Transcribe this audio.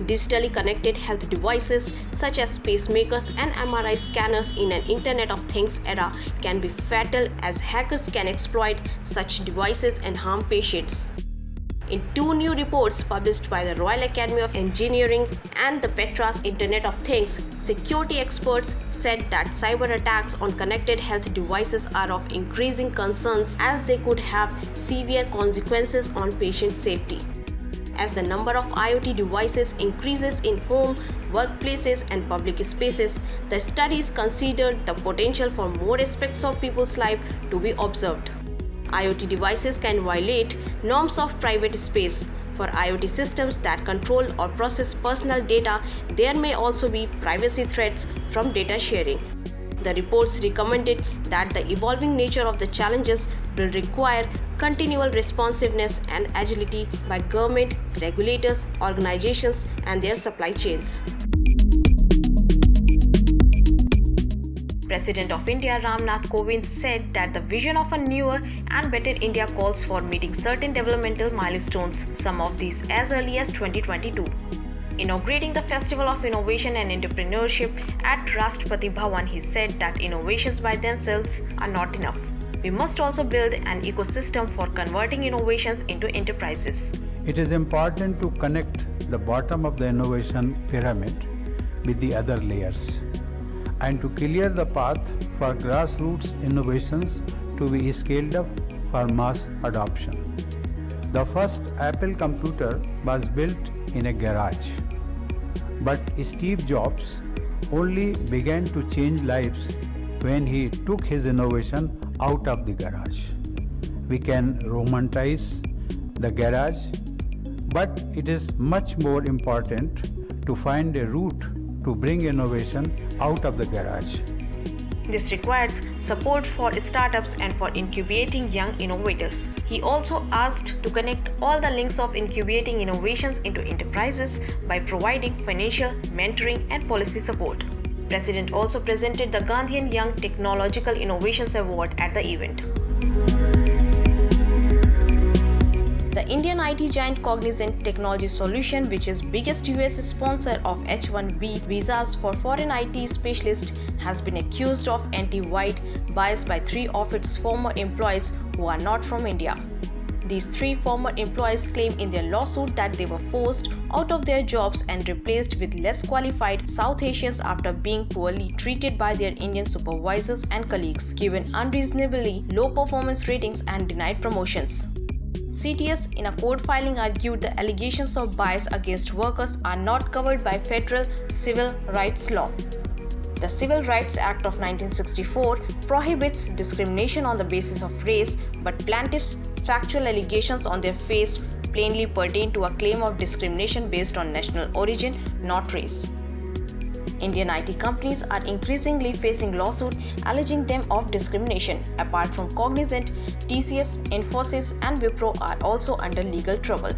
Digitally connected health devices such as pacemakers and MRI scanners in an Internet of Things era can be fatal, as hackers can exploit such devices and harm patients. In two new reports published by the Royal Academy of Engineering and the Petra's Internet of Things, security experts said that cyber attacks on connected health devices are of increasing concerns, as they could have severe consequences on patient safety. As the number of IoT devices increases in home, workplaces, and public spaces, the studies considered the potential for more aspects of people's life to be observed. IoT devices can violate norms of private space. For IoT systems that control or process personal data, there may also be privacy threats from data sharing. The reports recommended that the evolving nature of the challenges will require continual responsiveness and agility by government, regulators, organizations, and their supply chains. President of India Ram Nath Kovind said that the vision of a newer and better India calls for meeting certain developmental milestones, some of these as early as 2022. Inaugurating the Festival of Innovation and Entrepreneurship at Rashtrapati Bhavan, he said that innovations by themselves are not enough. We must also build an ecosystem for converting innovations into enterprises. It is important to connect the bottom of the innovation pyramid with the other layers, and to clear the path for grassroots innovations to be scaled up for mass adoption. The first Apple computer was built in a garage, but Steve Jobs only began to change lives when he took his innovation out of the garage. We can romanticize the garage, but it is much more important to find a route to bring innovation out of the garage. This requires support for startups and for incubating young innovators. He also asked to connect all the links of incubating innovations into enterprises by providing financial, mentoring, and policy support. President also presented the Gandhian Young Technological Innovations Award at the event. The Indian IT giant Cognizant Technology Solution, which is biggest US sponsor of H-1B visas for foreign IT specialists, has been accused of anti-white bias by 3 of its former employees who are not from India. These 3 former employees claim in their lawsuit that they were forced out of their jobs and replaced with less qualified South Asians after being poorly treated by their Indian supervisors and colleagues, given unreasonably low performance ratings and denied promotions. CTS in a court filing argued the allegations of bias against workers are not covered by federal civil rights law. The Civil Rights Act of 1964 prohibits discrimination on the basis of race, but plaintiffs' factual allegations on their face plainly pertain to a claim of discrimination based on national origin, not race. Indian IT companies are increasingly facing lawsuits alleging them of discrimination. Apart from Cognizant, TCS, Infosys, and Wipro are also under legal trouble.